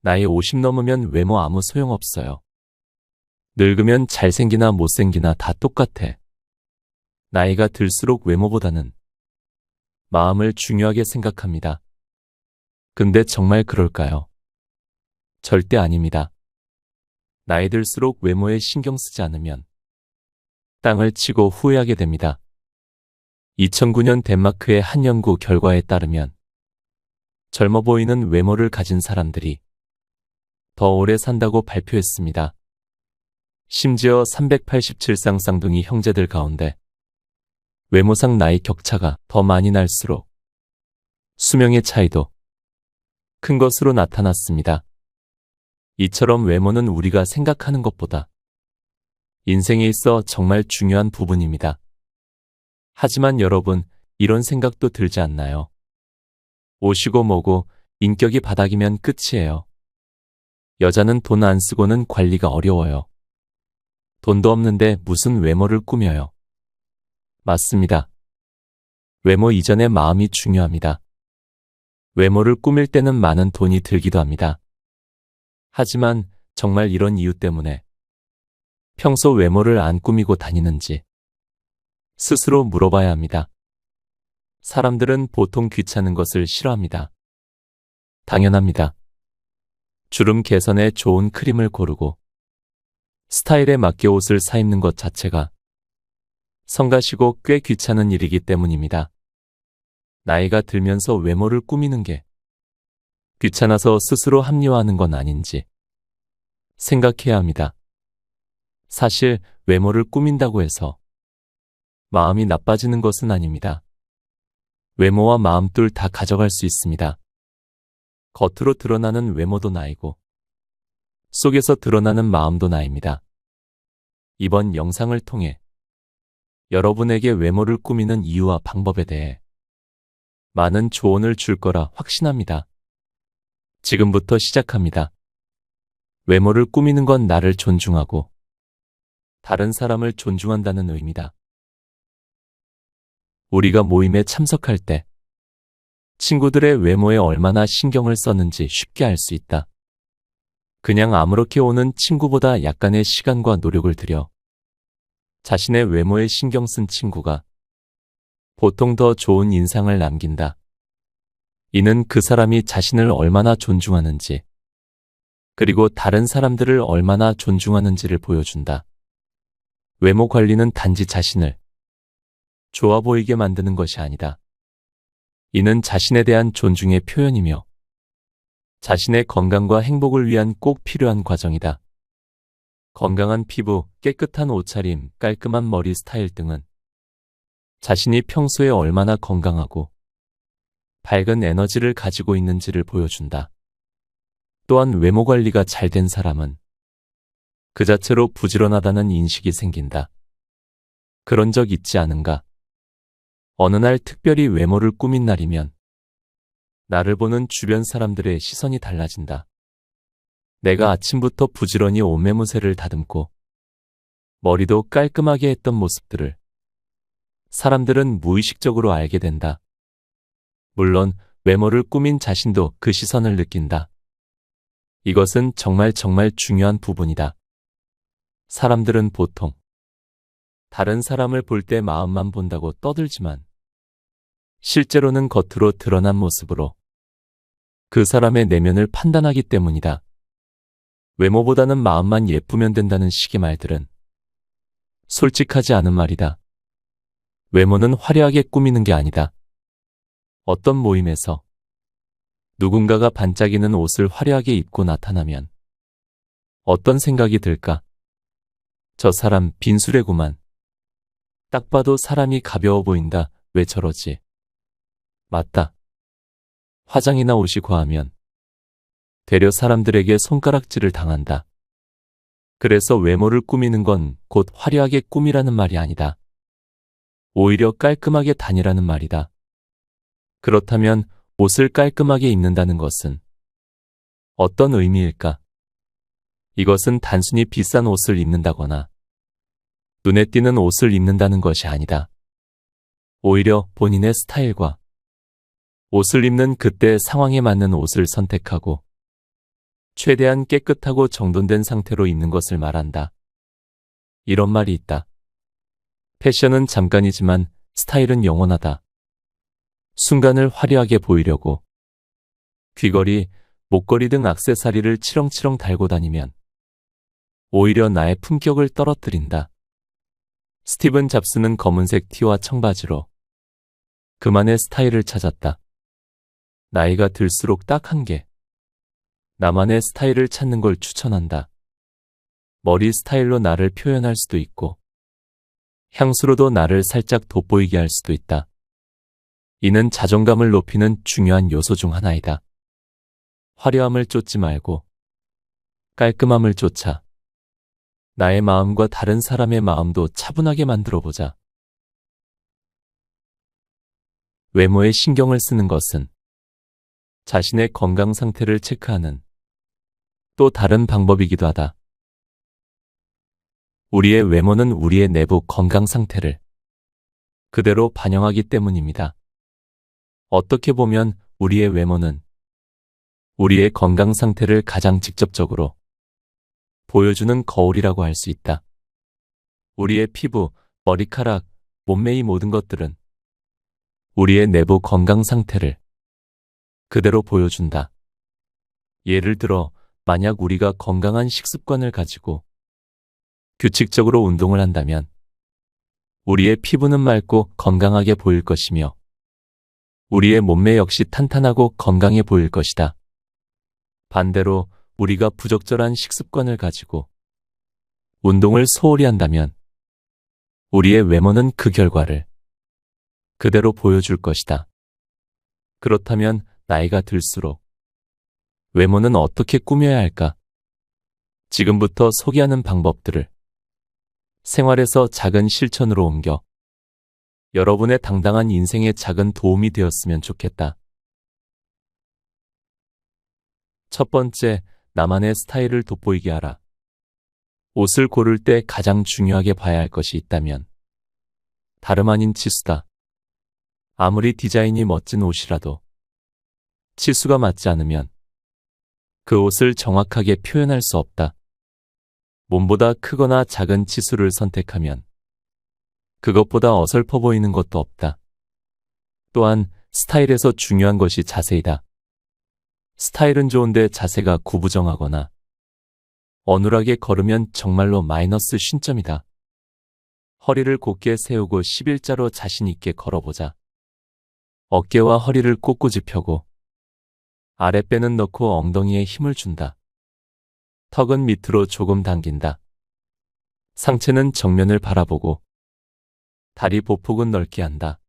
나이 50 넘으면 외모 아무 소용없어요. 늙으면 잘생기나 못생기나 다 똑같아. 나이가 들수록 외모보다는 마음을 중요하게 생각합니다. 근데 정말 그럴까요? 절대 아닙니다. 나이 들수록 외모에 신경 쓰지 않으면 땅을 치고 후회하게 됩니다. 2009년 덴마크의 한 연구 결과에 따르면 젊어 보이는 외모를 가진 사람들이 더 오래 산다고 발표했습니다. 심지어 387쌍 쌍둥이 형제들 가운데 외모상 나이 격차가 더 많이 날수록 수명의 차이도 큰 것으로 나타났습니다. 이처럼 외모는 우리가 생각하는 것보다 인생에 있어 정말 중요한 부분입니다. 하지만 여러분, 이런 생각도 들지 않나요? 옷이고 뭐고 인격이 바닥이면 끝이에요. 여자는 돈 안 쓰고는 관리가 어려워요. 돈도 없는데 무슨 외모를 꾸며요? 맞습니다. 외모 이전에 마음이 중요합니다. 외모를 꾸밀 때는 많은 돈이 들기도 합니다. 하지만 정말 이런 이유 때문에 평소 외모를 안 꾸미고 다니는지 스스로 물어봐야 합니다. 사람들은 보통 귀찮은 것을 싫어합니다. 당연합니다. 주름 개선에 좋은 크림을 고르고 스타일에 맞게 옷을 사입는 것 자체가 성가시고 꽤 귀찮은 일이기 때문입니다. 나이가 들면서 외모를 꾸미는 게 귀찮아서 스스로 합리화하는 건 아닌지 생각해야 합니다. 사실 외모를 꾸민다고 해서 마음이 나빠지는 것은 아닙니다. 외모와 마음 둘 다 가져갈 수 있습니다. 겉으로 드러나는 외모도 나이고 속에서 드러나는 마음도 나입니다. 이번 영상을 통해 여러분에게 외모를 꾸미는 이유와 방법에 대해 많은 조언을 줄 거라 확신합니다. 지금부터 시작합니다. 외모를 꾸미는 건 나를 존중하고 다른 사람을 존중한다는 의미다. 우리가 모임에 참석할 때 친구들의 외모에 얼마나 신경을 썼는지 쉽게 알 수 있다. 그냥 아무렇게 오는 친구보다 약간의 시간과 노력을 들여 자신의 외모에 신경 쓴 친구가 보통 더 좋은 인상을 남긴다. 이는 그 사람이 자신을 얼마나 존중하는지, 그리고 다른 사람들을 얼마나 존중하는지를 보여준다. 외모 관리는 단지 자신을 좋아 보이게 만드는 것이 아니다. 이는 자신에 대한 존중의 표현이며 자신의 건강과 행복을 위한 꼭 필요한 과정이다. 건강한 피부, 깨끗한 옷차림, 깔끔한 머리 스타일 등은 자신이 평소에 얼마나 건강하고 밝은 에너지를 가지고 있는지를 보여준다. 또한 외모 관리가 잘 된 사람은 그 자체로 부지런하다는 인식이 생긴다. 그런 적 있지 않은가? 어느 날 특별히 외모를 꾸민 날이면 나를 보는 주변 사람들의 시선이 달라진다. 내가 아침부터 부지런히 옷매무새를 다듬고 머리도 깔끔하게 했던 모습들을 사람들은 무의식적으로 알게 된다. 물론 외모를 꾸민 자신도 그 시선을 느낀다. 이것은 정말 중요한 부분이다. 사람들은 보통 다른 사람을 볼 때 마음만 본다고 떠들지만 실제로는 겉으로 드러난 모습으로 그 사람의 내면을 판단하기 때문이다. 외모보다는 마음만 예쁘면 된다는 식의 말들은 솔직하지 않은 말이다. 외모는 화려하게 꾸미는 게 아니다. 어떤 모임에서 누군가가 반짝이는 옷을 화려하게 입고 나타나면 어떤 생각이 들까? 저 사람 빈수레구만. 딱 봐도 사람이 가벼워 보인다. 왜 저러지? 맞다. 화장이나 옷이 과하면 되려 사람들에게 손가락질을 당한다. 그래서 외모를 꾸미는 건 곧 화려하게 꾸미라는 말이 아니다. 오히려 깔끔하게 다니라는 말이다. 그렇다면 옷을 깔끔하게 입는다는 것은 어떤 의미일까? 이것은 단순히 비싼 옷을 입는다거나 눈에 띄는 옷을 입는다는 것이 아니다. 오히려 본인의 스타일과 옷을 입는 그때 상황에 맞는 옷을 선택하고 최대한 깨끗하고 정돈된 상태로 있는 것을 말한다. 이런 말이 있다. 패션은 잠깐이지만 스타일은 영원하다. 순간을 화려하게 보이려고 귀걸이, 목걸이 등 액세서리를 치렁치렁 달고 다니면 오히려 나의 품격을 떨어뜨린다. 스티븐 잡스는 검은색 티와 청바지로 그만의 스타일을 찾았다. 나이가 들수록 딱 한 개. 나만의 스타일을 찾는 걸 추천한다. 머리 스타일로 나를 표현할 수도 있고, 향수로도 나를 살짝 돋보이게 할 수도 있다. 이는 자존감을 높이는 중요한 요소 중 하나이다. 화려함을 쫓지 말고 깔끔함을 쫓아 나의 마음과 다른 사람의 마음도 차분하게 만들어보자. 외모에 신경을 쓰는 것은 자신의 건강 상태를 체크하는 또 다른 방법이기도 하다. 우리의 외모는 우리의 내부 건강 상태를 그대로 반영하기 때문입니다. 어떻게 보면 우리의 외모는 우리의 건강 상태를 가장 직접적으로 보여주는 거울이라고 할 수 있다. 우리의 피부, 머리카락, 몸매의 모든 것들은 우리의 내부 건강 상태를 그대로 보여준다. 예를 들어, 만약 우리가 건강한 식습관을 가지고 규칙적으로 운동을 한다면 우리의 피부는 맑고 건강하게 보일 것이며 우리의 몸매 역시 탄탄하고 건강해 보일 것이다. 반대로 우리가 부적절한 식습관을 가지고 운동을 소홀히 한다면 우리의 외모는 그 결과를 그대로 보여줄 것이다. 그렇다면 나이가 들수록 외모는 어떻게 꾸며야 할까? 지금부터 소개하는 방법들을 생활에서 작은 실천으로 옮겨 여러분의 당당한 인생에 작은 도움이 되었으면 좋겠다. 첫 번째, 나만의 스타일을 돋보이게 하라. 옷을 고를 때 가장 중요하게 봐야 할 것이 있다면 다름 아닌 치수다. 아무리 디자인이 멋진 옷이라도 치수가 맞지 않으면 그 옷을 정확하게 표현할 수 없다. 몸보다 크거나 작은 치수를 선택하면 그것보다 어설퍼 보이는 것도 없다. 또한 스타일에서 중요한 것이 자세이다. 스타일은 좋은데 자세가 구부정하거나 어눌하게 걸으면 정말로 마이너스 쉰점이다. 허리를 곧게 세우고 11자로 자신 있게 걸어보자. 어깨와 허리를 꼿꼿이 펴고 아랫배는 넣고 엉덩이에 힘을 준다. 턱은 밑으로 조금 당긴다. 상체는 정면을 바라보고 다리 보폭은 넓게 한다.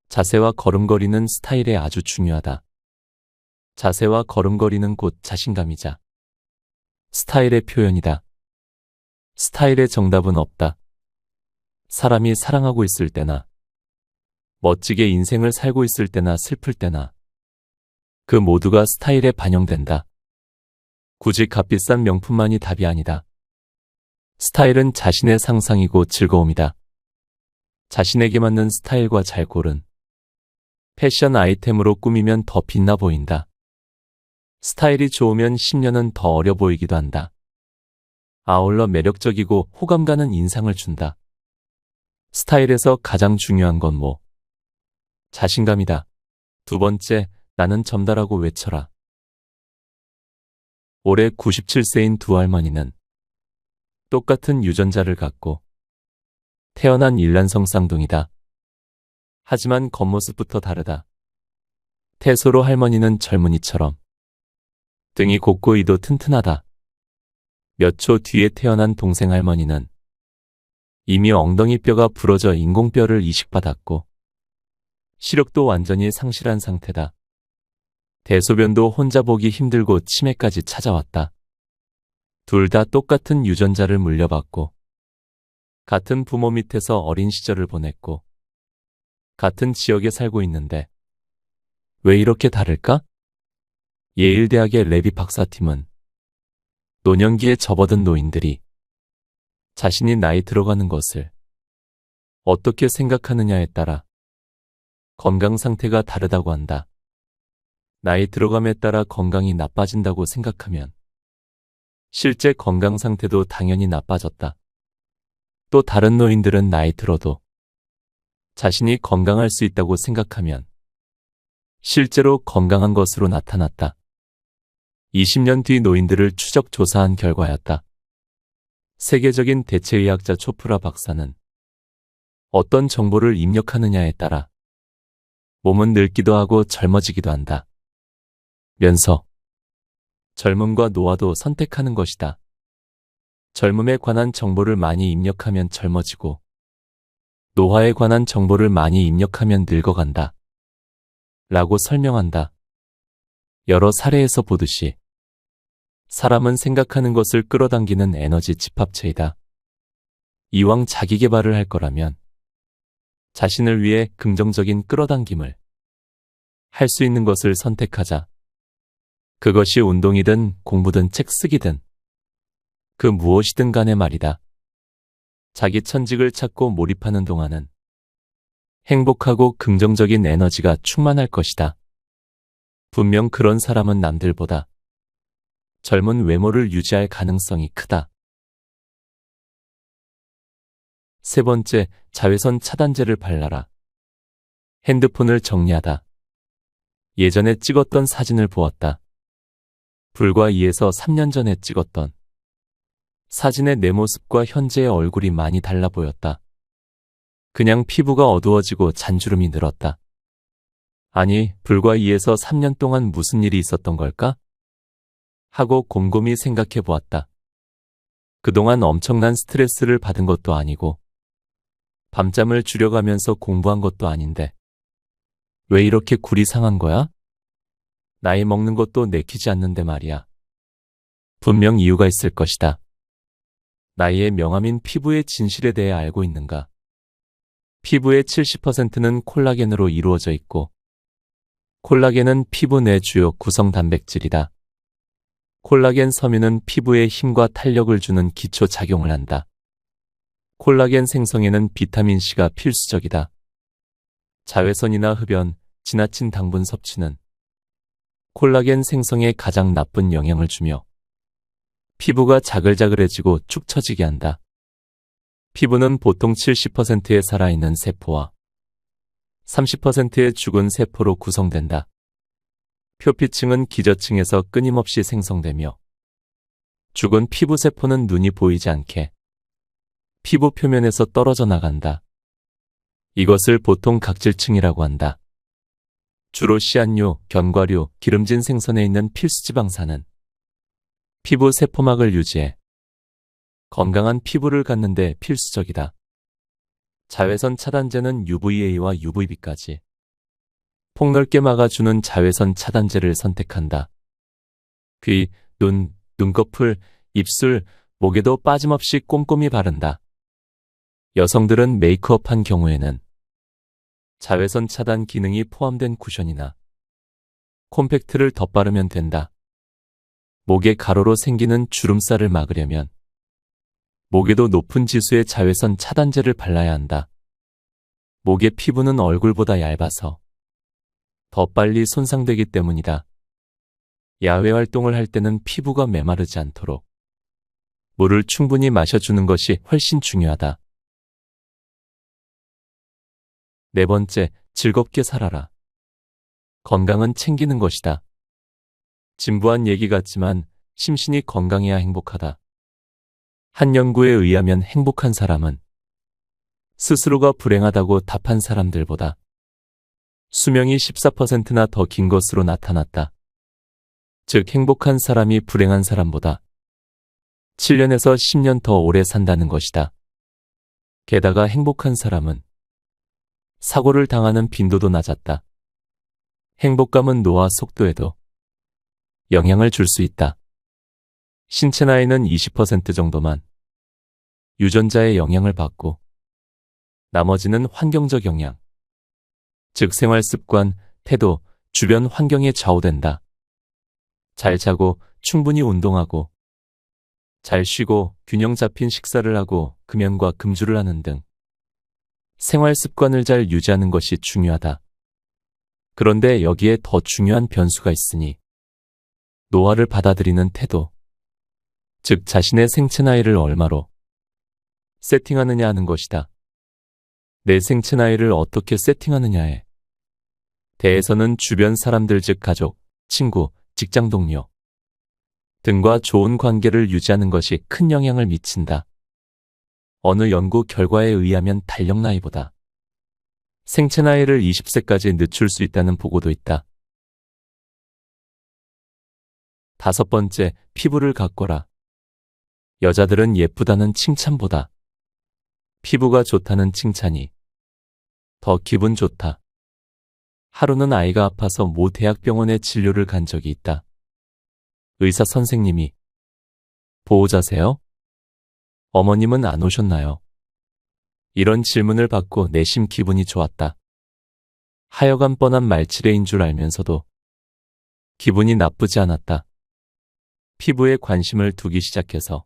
자세와 걸음걸이는 스타일에 아주 중요하다. 자세와 걸음걸이는 곧 자신감이자 스타일의 표현이다. 스타일의 정답은 없다. 사람이 사랑하고 있을 때나 멋지게 인생을 살고 있을 때나 슬플 때나 그 모두가 스타일에 반영된다. 굳이 값비싼 명품만이 답이 아니다. 스타일은 자신의 상상이고 즐거움이다. 자신에게 맞는 스타일과 잘 고른 패션 아이템으로 꾸미면 더 빛나 보인다. 스타일이 좋으면 10년은 더 어려 보이기도 한다. 아울러 매력적이고 호감 가는 인상을 준다. 스타일에서 가장 중요한 건 뭐? 자신감이다. 두 번째, 나는 점다라고 외쳐라. 올해 97세인 두 할머니는 똑같은 유전자를 갖고 태어난 일란성 쌍둥이다. 하지만 겉모습부터 다르다. 태소로 할머니는 젊은이처럼 등이 곱고 이도 튼튼하다. 몇 초 뒤에 태어난 동생 할머니는 이미 엉덩이 뼈가 부러져 인공뼈를 이식받았고 시력도 완전히 상실한 상태다. 대소변도 혼자 보기 힘들고 치매까지 찾아왔다. 둘 다 똑같은 유전자를 물려받고 같은 부모 밑에서 어린 시절을 보냈고 같은 지역에 살고 있는데 왜 이렇게 다를까? 예일대학의 레비 박사팀은 노년기에 접어든 노인들이 자신이 나이 들어가는 것을 어떻게 생각하느냐에 따라 건강 상태가 다르다고 한다. 나이 들어감에 따라 건강이 나빠진다고 생각하면 실제 건강 상태도 당연히 나빠졌다. 또 다른 노인들은 나이 들어도 자신이 건강할 수 있다고 생각하면 실제로 건강한 것으로 나타났다. 20년 뒤 노인들을 추적 조사한 결과였다. 세계적인 대체의학자 초프라 박사는 어떤 정보를 입력하느냐에 따라 몸은 늙기도 하고 젊어지기도 한다. 면서 젊음과 노화도 선택하는 것이다. 젊음에 관한 정보를 많이 입력하면 젊어지고 노화에 관한 정보를 많이 입력하면 늙어간다. 라고 설명한다. 여러 사례에서 보듯이 사람은 생각하는 것을 끌어당기는 에너지 집합체이다. 이왕 자기 개발을 할 거라면 자신을 위해 긍정적인 끌어당김을 할 수 있는 것을 선택하자. 그것이 운동이든 공부든 책 쓰기든 그 무엇이든 간에 말이다. 자기 천직을 찾고 몰입하는 동안은 행복하고 긍정적인 에너지가 충만할 것이다. 분명 그런 사람은 남들보다 젊은 외모를 유지할 가능성이 크다. 세 번째, 자외선 차단제를 발라라. 핸드폰을 정리하다. 예전에 찍었던 사진을 보았다. 불과 2에서 3년 전에 찍었던 사진의 내 모습과 현재의 얼굴이 많이 달라 보였다. 그냥 피부가 어두워지고 잔주름이 늘었다. 아니, 불과 2에서 3년 동안 무슨 일이 있었던 걸까? 하고 곰곰이 생각해 보았다. 그동안 엄청난 스트레스를 받은 것도 아니고 밤잠을 줄여가면서 공부한 것도 아닌데 왜 이렇게 굴이 상한 거야? 나이 먹는 것도 내키지 않는데 말이야. 분명 이유가 있을 것이다. 나이의 명암인 피부의 진실에 대해 알고 있는가? 피부의 70%는 콜라겐으로 이루어져 있고 콜라겐은 피부 내 주요 구성 단백질이다. 콜라겐 섬유는 피부에 힘과 탄력을 주는 기초 작용을 한다. 콜라겐 생성에는 비타민C가 필수적이다. 자외선이나 흡연, 지나친 당분 섭취는 콜라겐 생성에 가장 나쁜 영향을 주며 피부가 자글자글해지고 축 처지게 한다. 피부는 보통 70%의 살아있는 세포와 30%의 죽은 세포로 구성된다. 표피층은 기저층에서 끊임없이 생성되며 죽은 피부 세포는 눈이 보이지 않게 피부 표면에서 떨어져 나간다. 이것을 보통 각질층이라고 한다. 주로 씨앗류, 견과류, 기름진 생선에 있는 필수지방산은 피부 세포막을 유지해 건강한 피부를 갖는 데 필수적이다. 자외선 차단제는 UVA와 UVB까지 폭넓게 막아주는 자외선 차단제를 선택한다. 귀, 눈, 눈꺼풀, 입술, 목에도 빠짐없이 꼼꼼히 바른다. 여성들은 메이크업한 경우에는 자외선 차단 기능이 포함된 쿠션이나 콤팩트를 덧바르면 된다. 목에 가로로 생기는 주름살을 막으려면 목에도 높은 지수의 자외선 차단제를 발라야 한다. 목의 피부는 얼굴보다 얇아서 더 빨리 손상되기 때문이다. 야외 활동을 할 때는 피부가 메마르지 않도록 물을 충분히 마셔주는 것이 훨씬 중요하다. 네 번째, 즐겁게 살아라. 건강은 챙기는 것이다. 진부한 얘기 같지만 심신이 건강해야 행복하다. 한 연구에 의하면 행복한 사람은 스스로가 불행하다고 답한 사람들보다 수명이 14%나 더 긴 것으로 나타났다. 즉 행복한 사람이 불행한 사람보다 7년에서 10년 더 오래 산다는 것이다. 게다가 행복한 사람은 사고를 당하는 빈도도 낮았다. 행복감은 노화 속도에도 영향을 줄 수 있다. 신체 나이는 20% 정도만 유전자의 영향을 받고 나머지는 환경적 영향, 즉 생활 습관, 태도, 주변 환경에 좌우된다. 잘 자고 충분히 운동하고 잘 쉬고 균형 잡힌 식사를 하고 금연과 금주를 하는 등 생활 습관을 잘 유지하는 것이 중요하다. 그런데 여기에 더 중요한 변수가 있으니 노화를 받아들이는 태도, 즉 자신의 생체 나이를 얼마로 세팅하느냐 하는 것이다. 내 생체 나이를 어떻게 세팅하느냐에 대해서는 주변 사람들 즉 가족, 친구, 직장 동료 등과 좋은 관계를 유지하는 것이 큰 영향을 미친다. 어느 연구 결과에 의하면 달력 나이보다 생체 나이를 20세까지 늦출 수 있다는 보고도 있다. 5번째, 피부를 가꿔라. 여자들은 예쁘다는 칭찬보다 피부가 좋다는 칭찬이 더 기분 좋다. 하루는 아이가 아파서 모 대학병원에 진료를 간 적이 있다. 의사 선생님이 보호자세요? 어머님은 안 오셨나요? 이런 질문을 받고 내심 기분이 좋았다. 하여간 뻔한 말치레인 줄 알면서도 기분이 나쁘지 않았다. 피부에 관심을 두기 시작해서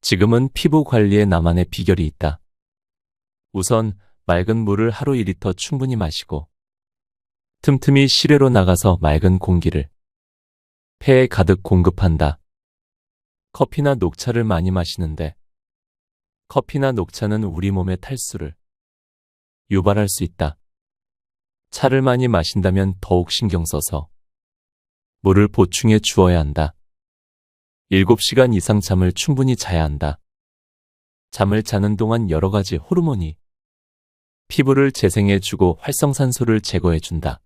지금은 피부 관리에 나만의 비결이 있다. 우선 맑은 물을 하루 2리터 충분히 마시고 틈틈이 실외로 나가서 맑은 공기를 폐에 가득 공급한다. 커피나 녹차를 많이 마시는데 커피나 녹차는 우리 몸의 탈수를 유발할 수 있다. 차를 많이 마신다면 더욱 신경 써서 물을 보충해 주어야 한다. 7시간 이상 잠을 충분히 자야 한다. 잠을 자는 동안 여러 가지 호르몬이 피부를 재생해주고 활성산소를 제거해준다.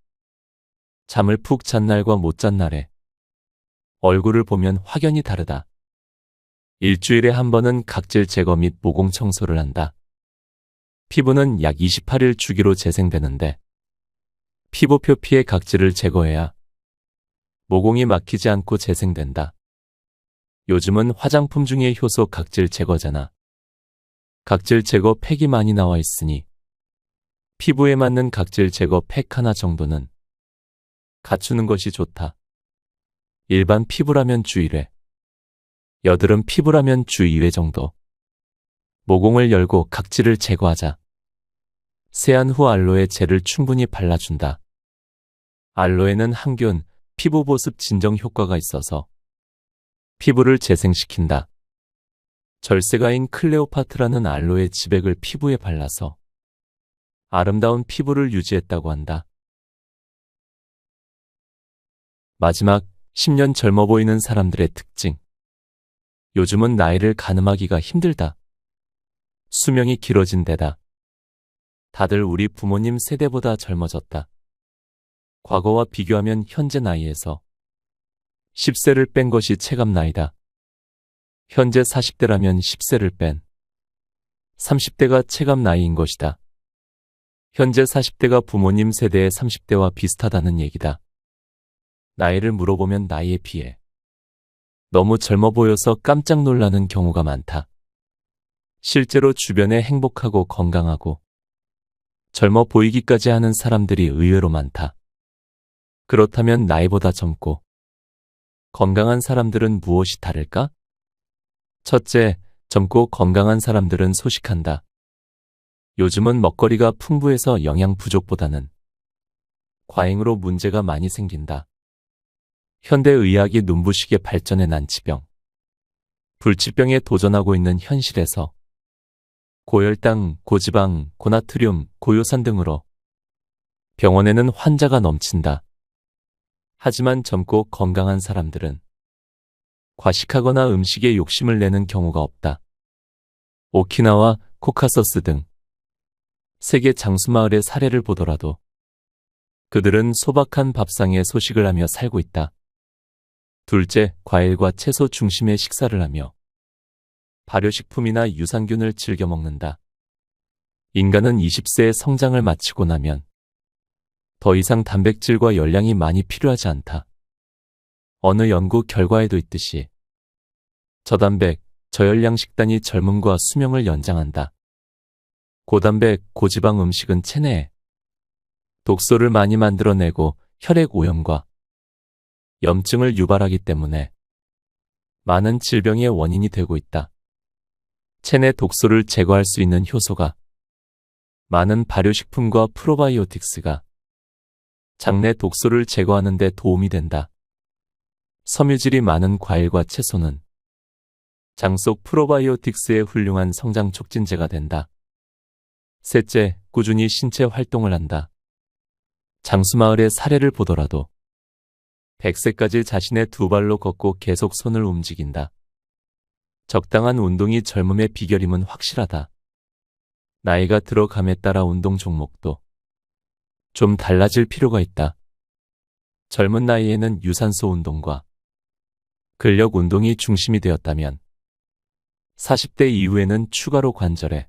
잠을 푹 잔 날과 못 잔 날에 얼굴을 보면 확연히 다르다. 일주일에 한 번은 각질 제거 및 모공 청소를 한다. 피부는 약 28일 주기로 재생되는데 피부 표피의 각질을 제거해야 모공이 막히지 않고 재생된다. 요즘은 화장품 중에 효소 각질 제거잖아. 각질 제거 팩이 많이 나와 있으니 피부에 맞는 각질 제거 팩 하나 정도는 갖추는 것이 좋다. 일반 피부라면 주 1회, 여드름 피부라면 주 2회 정도. 모공을 열고 각질을 제거하자. 세안 후 알로에 젤을 충분히 발라준다. 알로에는 항균, 피부 보습 진정 효과가 있어서 피부를 재생시킨다. 절세가인 클레오파트라는 알로에 지백을 피부에 발라서 아름다운 피부를 유지했다고 한다. 마지막, 10년 젊어 보이는 사람들의 특징. 요즘은 나이를 가늠하기가 힘들다. 수명이 길어진 데다 다들 우리 부모님 세대보다 젊어졌다. 과거와 비교하면 현재 나이에서 10세를 뺀 것이 체감 나이다. 현재 40대라면 10세를 뺀 30대가 체감 나이인 것이다. 현재 40대가 부모님 세대의 30대와 비슷하다는 얘기다. 나이를 물어보면 나이에 비해 너무 젊어 보여서 깜짝 놀라는 경우가 많다. 실제로 주변에 행복하고 건강하고 젊어 보이기까지 하는 사람들이 의외로 많다. 그렇다면 나이보다 젊고 건강한 사람들은 무엇이 다를까? 첫째, 젊고 건강한 사람들은 소식한다. 요즘은 먹거리가 풍부해서 영양 부족보다는 과잉으로 문제가 많이 생긴다. 현대의학이 눈부시게 발전해 난치병, 불치병에 도전하고 있는 현실에서 고혈당, 고지방, 고나트륨, 고요산 등으로 병원에는 환자가 넘친다. 하지만 젊고 건강한 사람들은 과식하거나 음식에 욕심을 내는 경우가 없다. 오키나와 코카서스 등 세계 장수마을의 사례를 보더라도 그들은 소박한 밥상에 소식을 하며 살고 있다. 둘째, 과일과 채소 중심의 식사를 하며 발효식품이나 유산균을 즐겨 먹는다. 인간은 20세의 성장을 마치고 나면 더 이상 단백질과 열량이 많이 필요하지 않다. 어느 연구 결과에도 있듯이 저단백, 저열량 식단이 젊음과 수명을 연장한다. 고단백, 고지방 음식은 체내에 독소를 많이 만들어내고 혈액 오염과 염증을 유발하기 때문에 많은 질병의 원인이 되고 있다. 체내 독소를 제거할 수 있는 효소가 많은 발효식품과 프로바이오틱스가 장내 독소를 제거하는 데 도움이 된다. 섬유질이 많은 과일과 채소는 장 속 프로바이오틱스의 훌륭한 성장 촉진제가 된다. 셋째, 꾸준히 신체 활동을 한다. 장수마을의 사례를 보더라도 100세까지 자신의 두 발로 걷고 계속 손을 움직인다. 적당한 운동이 젊음의 비결임은 확실하다. 나이가 들어감에 따라 운동 종목도 좀 달라질 필요가 있다. 젊은 나이에는 유산소 운동과 근력 운동이 중심이 되었다면 40대 이후에는 추가로 관절의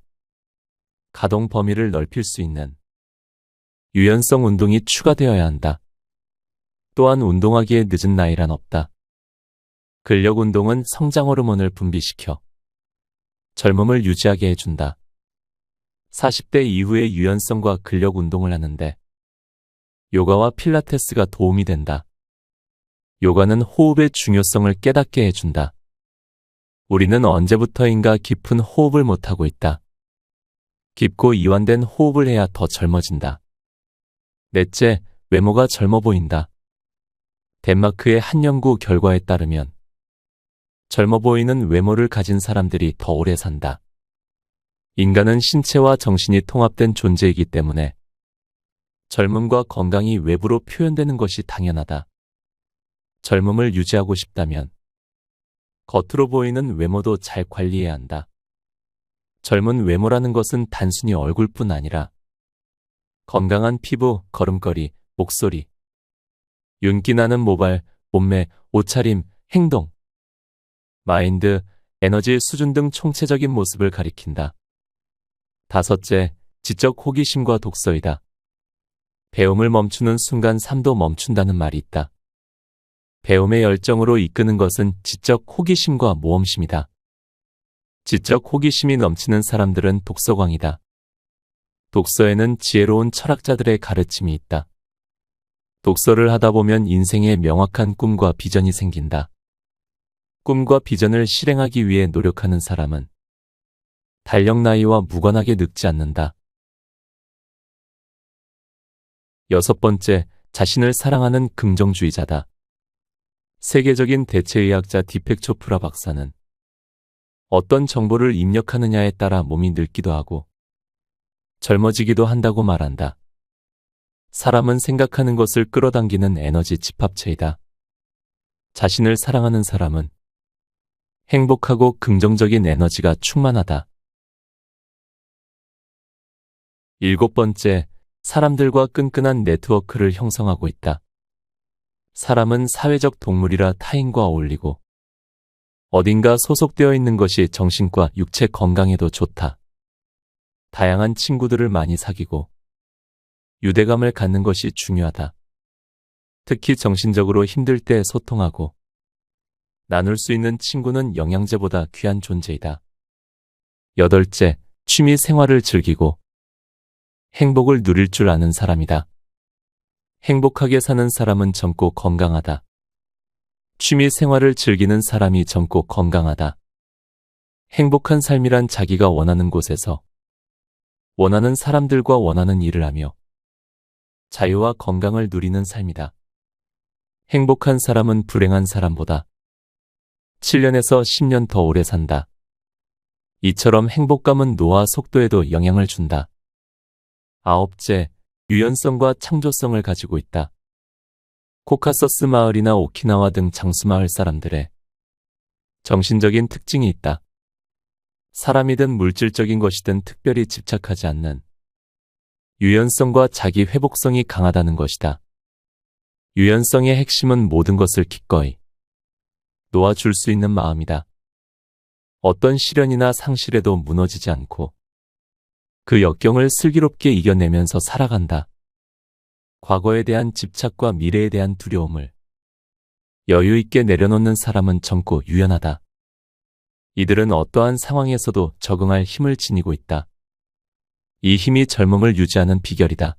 가동 범위를 넓힐 수 있는 유연성 운동이 추가되어야 한다. 또한 운동하기에 늦은 나이란 없다. 근력 운동은 성장 호르몬을 분비시켜 젊음을 유지하게 해준다. 40대 이후에 유연성과 근력 운동을 하는데 요가와 필라테스가 도움이 된다. 요가는 호흡의 중요성을 깨닫게 해준다. 우리는 언제부터인가 깊은 호흡을 못하고 있다. 깊고 이완된 호흡을 해야 더 젊어진다. 넷째, 외모가 젊어 보인다. 덴마크의 한 연구 결과에 따르면 젊어 보이는 외모를 가진 사람들이 더 오래 산다. 인간은 신체와 정신이 통합된 존재이기 때문에 젊음과 건강이 외부로 표현되는 것이 당연하다. 젊음을 유지하고 싶다면 겉으로 보이는 외모도 잘 관리해야 한다. 젊은 외모라는 것은 단순히 얼굴뿐 아니라 건강한 피부, 걸음걸이, 목소리, 윤기 나는 모발, 몸매, 옷차림, 행동, 마인드, 에너지 수준 등 총체적인 모습을 가리킨다. 다섯째, 지적 호기심과 독서이다. 배움을 멈추는 순간 삶도 멈춘다는 말이 있다. 배움의 열정으로 이끄는 것은 지적 호기심과 모험심이다. 지적 호기심이 넘치는 사람들은 독서광이다. 독서에는 지혜로운 철학자들의 가르침이 있다. 독서를 하다 보면 인생에 명확한 꿈과 비전이 생긴다. 꿈과 비전을 실행하기 위해 노력하는 사람은 달력 나이와 무관하게 늙지 않는다. 여섯 번째, 자신을 사랑하는 긍정주의자다. 세계적인 대체의학자 디펙 초프라 박사는 어떤 정보를 입력하느냐에 따라 몸이 늙기도 하고 젊어지기도 한다고 말한다. 사람은 생각하는 것을 끌어당기는 에너지 집합체이다. 자신을 사랑하는 사람은 행복하고 긍정적인 에너지가 충만하다. 일곱 번째, 사람들과 끈끈한 네트워크를 형성하고 있다. 사람은 사회적 동물이라 타인과 어울리고 어딘가 소속되어 있는 것이 정신과 육체 건강에도 좋다. 다양한 친구들을 많이 사귀고 유대감을 갖는 것이 중요하다. 특히 정신적으로 힘들 때 소통하고 나눌 수 있는 친구는 영양제보다 귀한 존재이다. 여덟째, 취미 생활을 즐기고 행복을 누릴 줄 아는 사람이다. 행복하게 사는 사람은 젊고 건강하다. 취미 생활을 즐기는 사람이 젊고 건강하다. 행복한 삶이란 자기가 원하는 곳에서 원하는 사람들과 원하는 일을 하며 자유와 건강을 누리는 삶이다. 행복한 사람은 불행한 사람보다 7년에서 10년 더 오래 산다. 이처럼 행복감은 노화 속도에도 영향을 준다. 아홉째, 유연성과 창조성을 가지고 있다. 코카서스 마을이나 오키나와 등 장수마을 사람들의 정신적인 특징이 있다. 사람이든 물질적인 것이든 특별히 집착하지 않는 유연성과 자기 회복성이 강하다는 것이다. 유연성의 핵심은 모든 것을 기꺼이 놓아줄 수 있는 마음이다. 어떤 시련이나 상실에도 무너지지 않고 그 역경을 슬기롭게 이겨내면서 살아간다. 과거에 대한 집착과 미래에 대한 두려움을 여유 있게 내려놓는 사람은 젊고 유연하다. 이들은 어떠한 상황에서도 적응할 힘을 지니고 있다. 이 힘이 젊음을 유지하는 비결이다.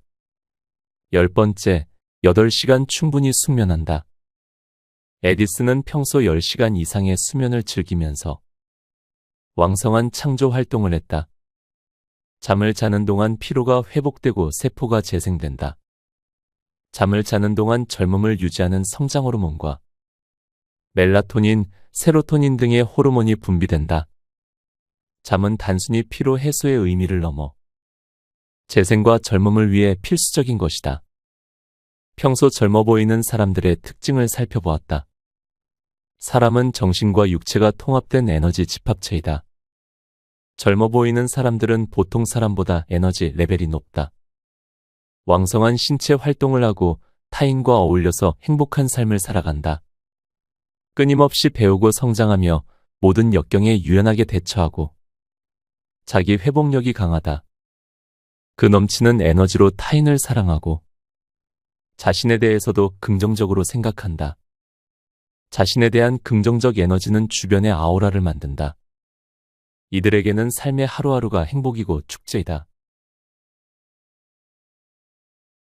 열 번째, 8시간 충분히 숙면한다. 에디슨은 평소 10시간 이상의 수면을 즐기면서 왕성한 창조 활동을 했다. 잠을 자는 동안 피로가 회복되고 세포가 재생된다. 잠을 자는 동안 젊음을 유지하는 성장 호르몬과 멜라토닌, 세로토닌 등의 호르몬이 분비된다. 잠은 단순히 피로 해소의 의미를 넘어 재생과 젊음을 위해 필수적인 것이다. 평소 젊어 보이는 사람들의 특징을 살펴보았다. 사람은 정신과 육체가 통합된 에너지 집합체이다. 젊어 보이는 사람들은 보통 사람보다 에너지 레벨이 높다. 왕성한 신체 활동을 하고 타인과 어울려서 행복한 삶을 살아간다. 끊임없이 배우고 성장하며 모든 역경에 유연하게 대처하고 자기 회복력이 강하다. 그 넘치는 에너지로 타인을 사랑하고 자신에 대해서도 긍정적으로 생각한다. 자신에 대한 긍정적 에너지는 주변의 아우라를 만든다. 이들에게는 삶의 하루하루가 행복이고 축제이다.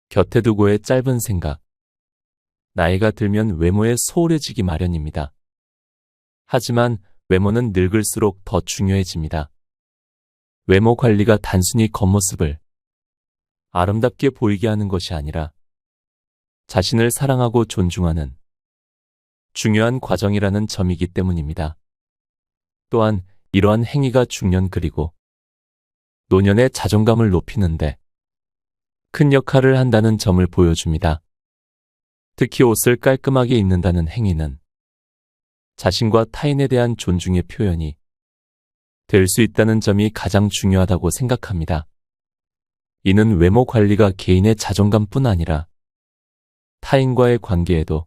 곁에 두고의 짧은 생각. 나이가 들면 외모에 소홀해지기 마련입니다. 하지만 외모는 늙을수록 더 중요해집니다. 외모 관리가 단순히 겉모습을 아름답게 보이게 하는 것이 아니라 자신을 사랑하고 존중하는 중요한 과정이라는 점이기 때문입니다. 또한 이러한 행위가 중년 그리고 노년의 자존감을 높이는데 큰 역할을 한다는 점을 보여줍니다. 특히 옷을 깔끔하게 입는다는 행위는 자신과 타인에 대한 존중의 표현이 될 수 있다는 점이 가장 중요하다고 생각합니다. 이는 외모 관리가 개인의 자존감뿐 아니라 타인과의 관계에도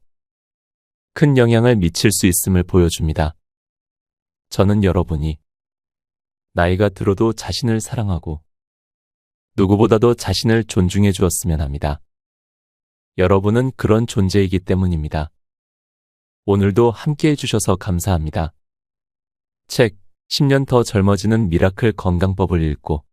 큰 영향을 미칠 수 있음을 보여줍니다. 저는 여러분이 나이가 들어도 자신을 사랑하고 누구보다도 자신을 존중해 주었으면 합니다. 여러분은 그런 존재이기 때문입니다. 오늘도 함께 해주셔서 감사합니다. 책 10년 더 젊어지는 미라클 건강법을 읽고